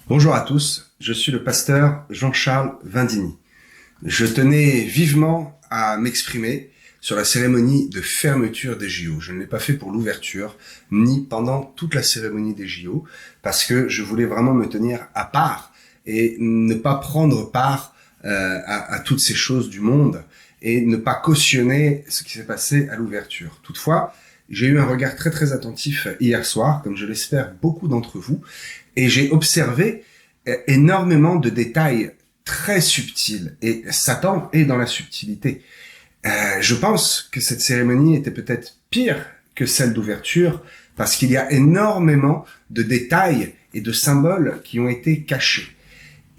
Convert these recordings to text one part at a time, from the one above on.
Bonjour à tous, je suis le pasteur Jean-Charles Vindini. Je tenais vivement à m'exprimer sur la cérémonie de fermeture des JO. Je ne l'ai pas fait pour l'ouverture, ni pendant toute la cérémonie des JO, parce que je voulais vraiment me tenir à part et ne pas prendre part à toutes ces choses du monde et ne pas cautionner ce qui s'est passé à l'ouverture. Toutefois, j'ai eu un regard très très attentif hier soir, comme je l'espère beaucoup d'entre vous, et j'ai observé énormément de détails très subtils, et Satan est dans la subtilité. Je pense que cette cérémonie était peut-être pire que celle d'ouverture, parce qu'il y a énormément de détails et de symboles qui ont été cachés.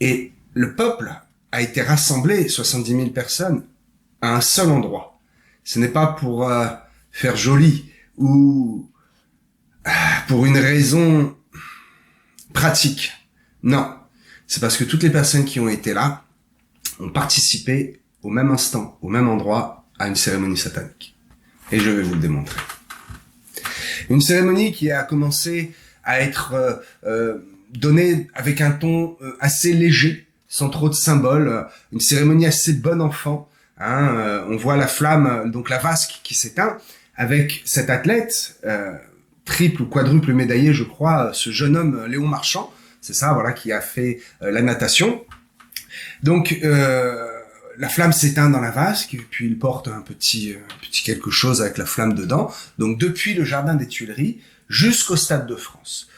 Et le peuple a été rassemblé, 70 000 personnes, à un seul endroit. Ce n'est pas pour faire joli ou pour une raison pratique. Non, c'est parce que toutes les personnes qui ont été là ont participé au même instant, au même endroit, à une cérémonie satanique. Et je vais vous le démontrer. Une cérémonie qui a commencé à être donnée avec un ton assez léger, sans trop de symboles, une cérémonie assez bon enfant. On voit la flamme, donc la vasque qui s'éteint, avec cet athlète, triple ou quadruple médaillé, je crois, ce jeune homme Léon Marchand, c'est ça, voilà, qui a fait la natation. Donc, la flamme s'éteint dans la vasque, et puis il porte un petit quelque chose avec la flamme dedans. Donc, depuis le jardin des Tuileries jusqu'au Stade de France.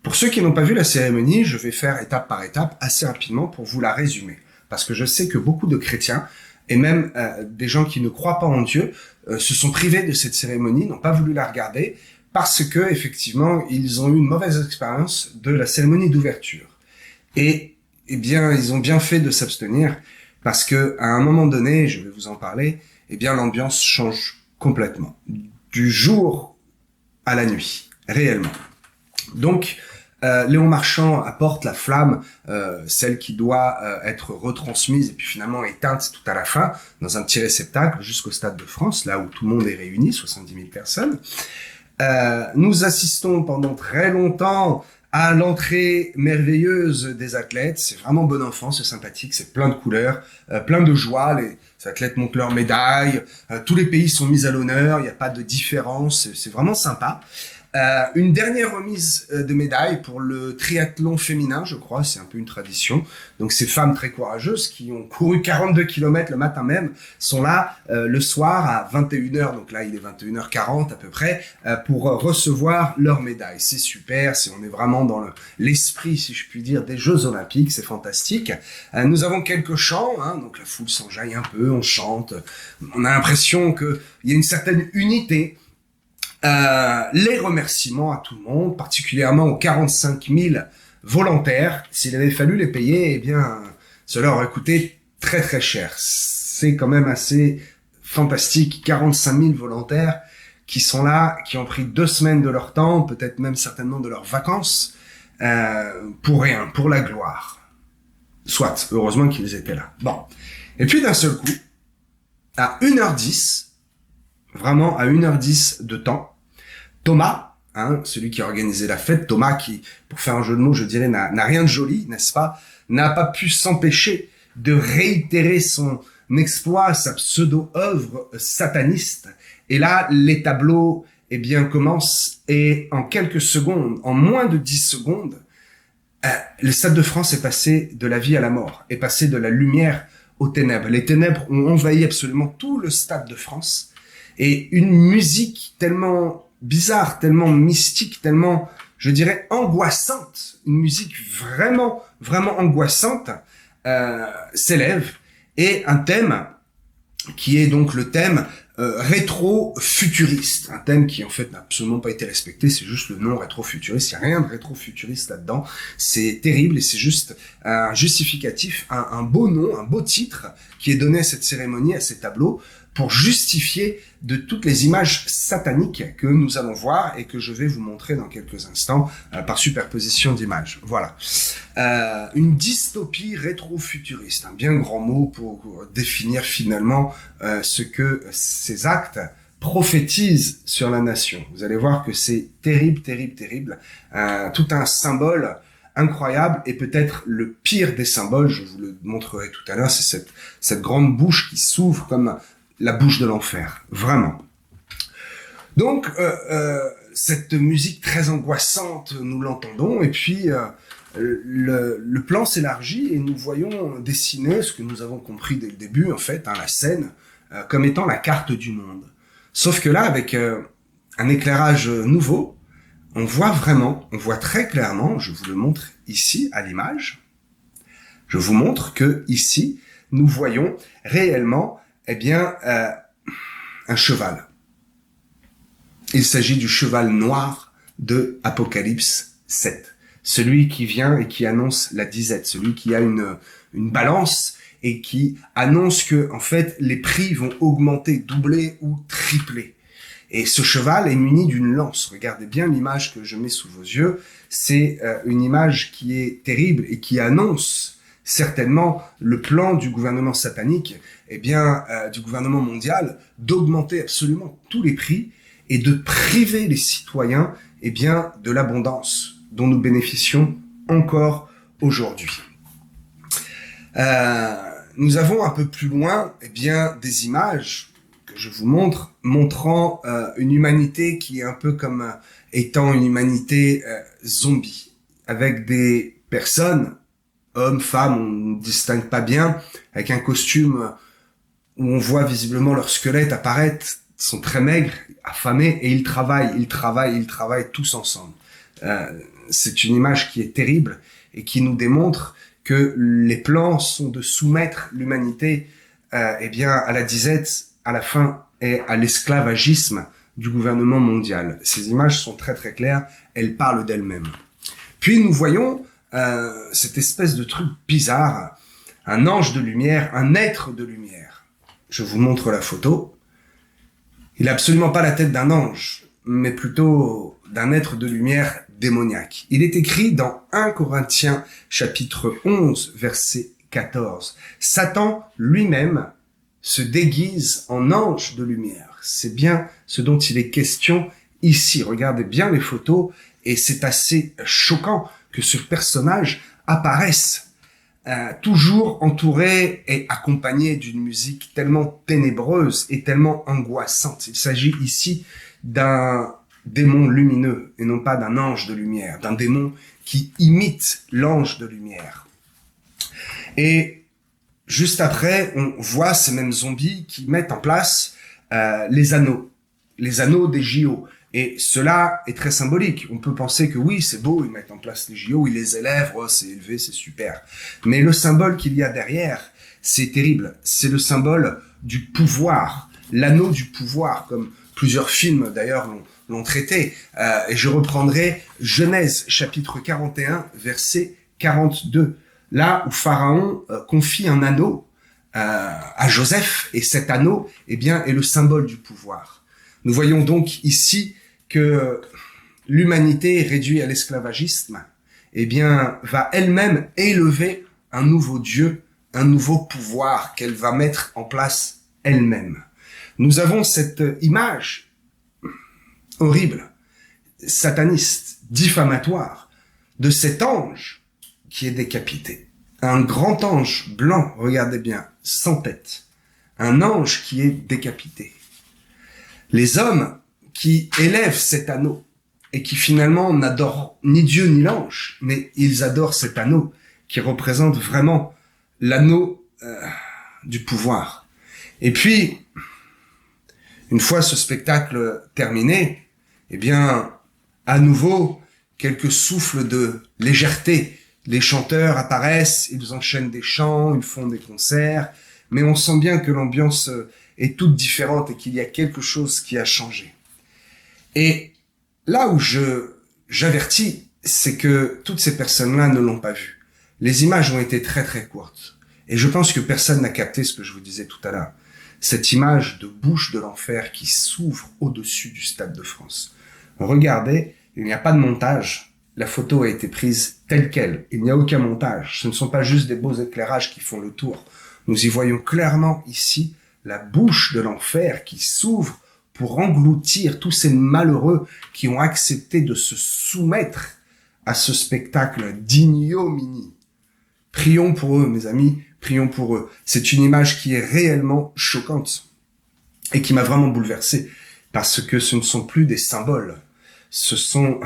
Pour ceux qui n'ont pas vu la cérémonie, je vais faire étape par étape, assez rapidement, pour vous la résumer. Parce que je sais que beaucoup de chrétiens, et même des gens qui ne croient pas en Dieu, se sont privés de cette cérémonie, n'ont pas voulu la regarder, parce que effectivement ils ont eu une mauvaise expérience de la cérémonie d'ouverture. Et eh bien ils ont bien fait de s'abstenir, parce que à un moment donné, je vais vous en parler, eh bien l'ambiance change complètement, du jour à la nuit, réellement. Donc Léon Marchand apporte la flamme, celle qui doit être retransmise et puis finalement éteinte tout à la fin, dans un petit réceptacle jusqu'au Stade de France, là où tout le monde est réuni, 70 000 personnes. Nous assistons pendant très longtemps à l'entrée merveilleuse des athlètes. C'est vraiment bon enfant, c'est sympathique, c'est plein de couleurs, plein de joie. Les athlètes montent leurs médailles, tous les pays sont mis à l'honneur, il n'y a pas de différence, c'est vraiment sympa. Une dernière remise de médailles pour le triathlon féminin, je crois, c'est un peu une tradition. Donc ces femmes très courageuses qui ont couru 42 km le matin même sont là le soir à 21h, donc là il est 21h40 à peu près, pour recevoir leur médaille. C'est super, on est vraiment dans l'esprit, si je puis dire, des Jeux Olympiques, c'est fantastique. Nous avons quelques chants, donc la foule s'enjaille un peu, on chante, on a l'impression qu'il y a une certaine unité. Les remerciements à tout le monde, particulièrement aux 45 000 volontaires. S'il avait fallu les payer, eh bien, cela aurait coûté très très cher. C'est quand même assez fantastique, 45 000 volontaires qui sont là, qui ont pris 2 semaines de leur temps, peut-être même certainement de leurs vacances, pour rien, pour la gloire. Soit, heureusement qu'ils étaient là. Bon. Et puis d'un seul coup, à 1h10, vraiment à 1h10 de temps, Thomas, celui qui a organisé la fête, Thomas qui, pour faire un jeu de mots, je dirais, n'a rien de joli, n'est-ce pas, n'a pas pu s'empêcher de réitérer son exploit, sa pseudo-œuvre sataniste. Et là, les tableaux, eh bien, commencent, et en quelques secondes, en moins de 10 secondes, le Stade de France est passé de la vie à la mort, est passé de la lumière aux ténèbres. Les ténèbres ont envahi absolument tout le Stade de France, et une musique tellement bizarre, tellement mystique, tellement, je dirais, angoissante, une musique vraiment, vraiment angoissante, s'élève, et un thème qui est donc le thème rétro-futuriste, un thème qui en fait n'a absolument pas été respecté, c'est juste le nom rétro-futuriste, il n'y a rien de rétro-futuriste là-dedans, c'est terrible et c'est juste un justificatif, un beau nom, un beau titre qui est donné à cette cérémonie, à ces tableaux, pour justifier de toutes les images sataniques que nous allons voir et que je vais vous montrer dans quelques instants par superposition d'images. Voilà. Une dystopie rétro-futuriste, un bien grand mot pour définir finalement ce que ces actes prophétisent sur la nation. Vous allez voir que c'est terrible, terrible, terrible. Tout un symbole incroyable et peut-être le pire des symboles, je vous le montrerai tout à l'heure, c'est cette grande bouche qui s'ouvre comme la bouche de l'enfer, vraiment. Donc, cette musique très angoissante, nous l'entendons, et puis le plan s'élargit et nous voyons dessiner ce que nous avons compris dès le début, en fait, la scène, comme étant la carte du monde. Sauf que là, avec un éclairage nouveau, on voit très clairement, je vous le montre ici à l'image, je vous montre que ici, nous voyons réellement, eh bien, un cheval. Il s'agit du cheval noir de Apocalypse 7. Celui qui vient et qui annonce la disette, celui qui a une balance et qui annonce que, en fait, les prix vont augmenter, doubler ou tripler. Et ce cheval est muni d'une lance. Regardez bien l'image que je mets sous vos yeux. C'est une image qui est terrible et qui annonce certainement le plan du gouvernement satanique, eh bien, du gouvernement mondial, d'augmenter absolument tous les prix et de priver les citoyens, eh bien, de l'abondance dont nous bénéficions encore aujourd'hui. Nous avons un peu plus loin, eh bien, des images que je vous montre, montrant une humanité qui est un peu comme étant une humanité zombie, avec des personnes, hommes, femmes, on ne distingue pas bien, avec un costume où on voit visiblement leur squelette apparaître, ils sont très maigres, affamés, et ils travaillent tous ensemble. C'est une image qui est terrible et qui nous démontre que les plans sont de soumettre l'humanité eh bien, à la disette, à la fin, et à l'esclavagisme du gouvernement mondial. Ces images sont très très claires, elles parlent d'elles-mêmes. Puis nous voyons cette espèce de truc bizarre, un ange de lumière, un être de lumière. Je vous montre la photo. Il n'a absolument pas la tête d'un ange, mais plutôt d'un être de lumière démoniaque. Il est écrit dans 1 Corinthiens chapitre 11, verset 14. Satan lui-même se déguise en ange de lumière. C'est bien ce dont il est question ici. Regardez bien les photos et c'est assez choquant que ce personnage apparaisse toujours entouré et accompagné d'une musique tellement ténébreuse et tellement angoissante. Il s'agit ici d'un démon lumineux et non pas d'un ange de lumière, d'un démon qui imite l'ange de lumière. Et juste après, on voit ces mêmes zombies qui mettent en place les anneaux des JO. Et cela est très symbolique. On peut penser que oui, c'est beau, ils mettent en place les JO, ils les élèvent, oh, c'est élevé, c'est super. Mais le symbole qu'il y a derrière, c'est terrible. C'est le symbole du pouvoir, l'anneau du pouvoir, comme plusieurs films d'ailleurs l'ont traité. Et je reprendrai Genèse chapitre 41, verset 42. Là où Pharaon confie un anneau à Joseph, et cet anneau, eh bien, est le symbole du pouvoir. Nous voyons donc ici que l'humanité réduite à l'esclavagisme, eh bien, va elle-même élever un nouveau Dieu, un nouveau pouvoir qu'elle va mettre en place elle-même. Nous avons cette image horrible, sataniste, diffamatoire, de cet ange qui est décapité. Un grand ange blanc, regardez bien, sans tête. Un ange qui est décapité. Les hommes qui élèvent cet anneau et qui finalement n'adorent ni Dieu ni l'ange, mais ils adorent cet anneau qui représente vraiment l'anneau du pouvoir. Et puis, une fois ce spectacle terminé, eh bien, à nouveau, quelques souffles de légèreté. Les chanteurs apparaissent, ils enchaînent des chants, ils font des concerts, mais on sent bien que l'ambiance est toute différente et qu'il y a quelque chose qui a changé. Et là où j'avertis, c'est que toutes ces personnes-là ne l'ont pas vu. Les images ont été très très courtes. Et je pense que personne n'a capté ce que je vous disais tout à l'heure. Cette image de bouche de l'enfer qui s'ouvre au-dessus du Stade de France. Regardez, il n'y a pas de montage. La photo a été prise telle quelle. Il n'y a aucun montage. Ce ne sont pas juste des beaux éclairages qui font le tour. Nous y voyons clairement ici la bouche de l'enfer qui s'ouvre pour engloutir tous ces malheureux qui ont accepté de se soumettre à ce spectacle d'ignominie. Prions pour eux, mes amis, prions pour eux. C'est une image qui est réellement choquante et qui m'a vraiment bouleversé parce que ce ne sont plus des symboles, ce sont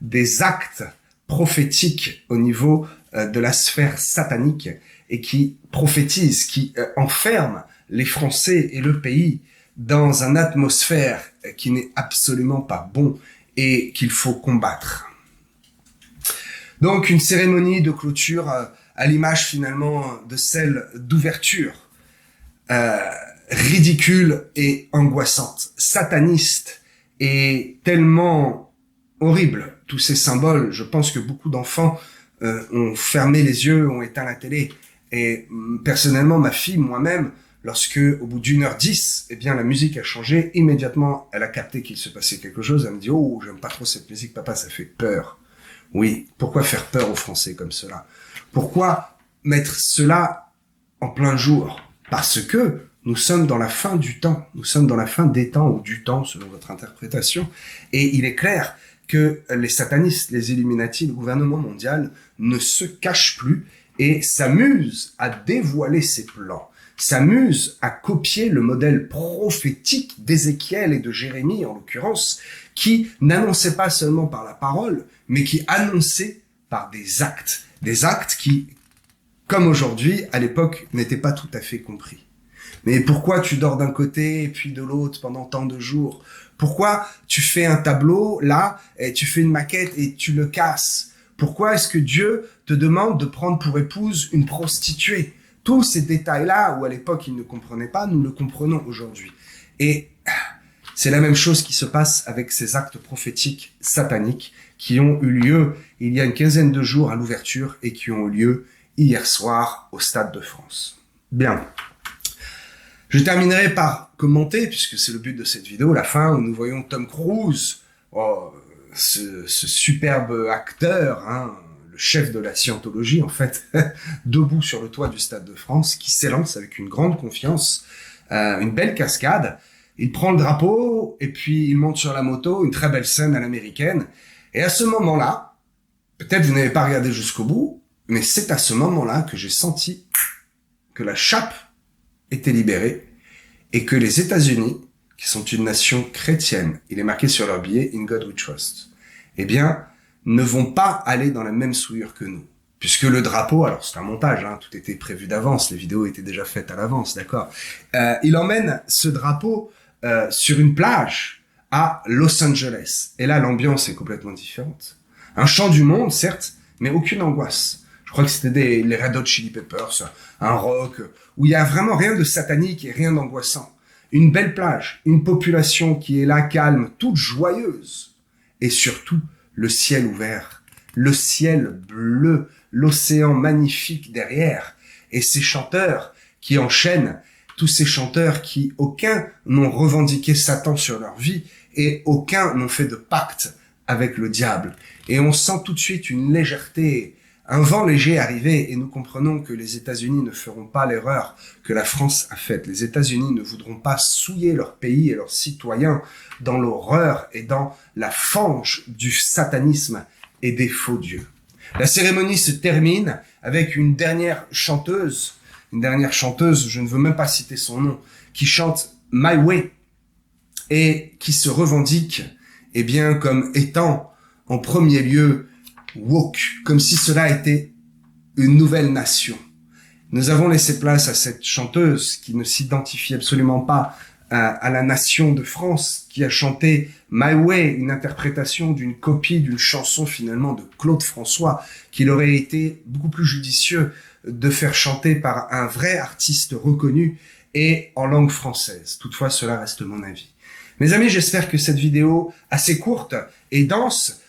des actes prophétiques au niveau de la sphère satanique et qui prophétisent, qui enferment les Français et le pays dans une atmosphère qui n'est absolument pas bon et qu'il faut combattre. Donc une cérémonie de clôture à l'image finalement de celle d'ouverture, ridicule et angoissante, sataniste et tellement horrible. Tous ces symboles, je pense que beaucoup d'enfants ont fermé les yeux, ont éteint la télé. Et personnellement, ma fille, moi-même, lorsque au bout d'1h10, eh bien la musique a changé, immédiatement, elle a capté qu'il se passait quelque chose. Elle me dit « Oh, j'aime pas trop cette musique, papa, ça fait peur. » Oui, pourquoi faire peur aux Français comme cela? Pourquoi mettre cela en plein jour? Parce que nous sommes dans la fin du temps. Nous sommes dans la fin des temps ou du temps, selon votre interprétation. Et il est clair que les satanistes, les Illuminati, le gouvernement mondial ne se cachent plus et s'amusent à dévoiler ses plans, s'amusent à copier le modèle prophétique d'Ézéchiel et de Jérémie, en l'occurrence, qui n'annonçait pas seulement par la parole, mais qui annonçait par des actes qui, comme aujourd'hui, à l'époque, n'étaient pas tout à fait compris. Mais pourquoi tu dors d'un côté et puis de l'autre pendant tant de jours? Pourquoi tu fais un tableau là et tu fais une maquette et tu le casses? Pourquoi est-ce que Dieu te demande de prendre pour épouse une prostituée? Tous ces détails-là, où à l'époque il ne comprenait pas, nous le comprenons aujourd'hui. Et c'est la même chose qui se passe avec ces actes prophétiques sataniques qui ont eu lieu il y a une quinzaine de jours à l'ouverture et qui ont eu lieu hier soir au Stade de France. Bien. Je terminerai par commenter, puisque c'est le but de cette vidéo, la fin où nous voyons Tom Cruise, ce superbe acteur, le chef de la scientologie en fait, debout sur le toit du Stade de France, qui s'élance avec une grande confiance, une belle cascade. Il prend le drapeau et puis il monte sur la moto, une très belle scène à l'américaine. Et à ce moment-là, peut-être vous n'avez pas regardé jusqu'au bout, mais c'est à ce moment-là que j'ai senti que la chape était libérée et que les États-Unis, qui sont une nation chrétienne, il est marqué sur leur billet « In God we trust », eh bien, ne vont pas aller dans la même souillure que nous. Puisque le drapeau, alors c'est un montage, tout était prévu d'avance, les vidéos étaient déjà faites à l'avance, d'accord. Il emmène ce drapeau sur une plage à Los Angeles. Et là, l'ambiance est complètement différente. Un chant du monde, certes, mais aucune angoisse. Je crois que c'était les Red Hot Chili Peppers, un rock, où il y a vraiment rien de satanique et rien d'angoissant. Une belle plage, une population qui est là calme, toute joyeuse. Et surtout, le ciel ouvert, le ciel bleu, l'océan magnifique derrière. Et ces chanteurs qui enchaînent, tous ces chanteurs qui, aucun n'ont revendiqué Satan sur leur vie et aucun n'ont fait de pacte avec le diable. Et on sent tout de suite une légèreté, un vent léger arriver, et nous comprenons que les États-Unis ne feront pas l'erreur que la France a faite. Les États-Unis ne voudront pas souiller leur pays et leurs citoyens dans l'horreur et dans la fange du satanisme et des faux dieux. La cérémonie se termine avec une dernière chanteuse, je ne veux même pas citer son nom, qui chante My Way et qui se revendique, eh bien, comme étant en premier lieu woke, comme si cela était une nouvelle nation. Nous avons laissé place à cette chanteuse qui ne s'identifie absolument pas à la nation de France, qui a chanté My Way, une interprétation d'une copie d'une chanson finalement de Claude François, qu'il aurait été beaucoup plus judicieux de faire chanter par un vrai artiste reconnu et en langue française. Toutefois, cela reste mon avis. Mes amis, j'espère que cette vidéo assez courte et dense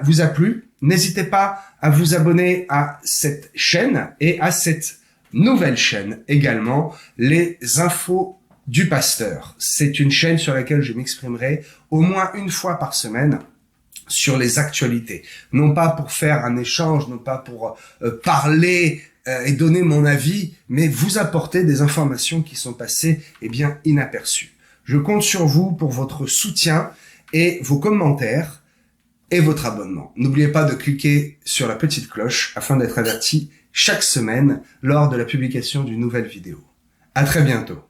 vous a plu. N'hésitez pas à vous abonner à cette chaîne et à cette nouvelle chaîne également, les infos du pasteur. C'est une chaîne sur laquelle je m'exprimerai au moins une fois par semaine sur les actualités. Non pas pour faire un échange, non pas pour parler et donner mon avis, mais vous apporter des informations qui sont passées inaperçues. Je compte sur vous pour votre soutien et vos commentaires et votre abonnement. N'oubliez pas de cliquer sur la petite cloche afin d'être averti chaque semaine lors de la publication d'une nouvelle vidéo. À très bientôt.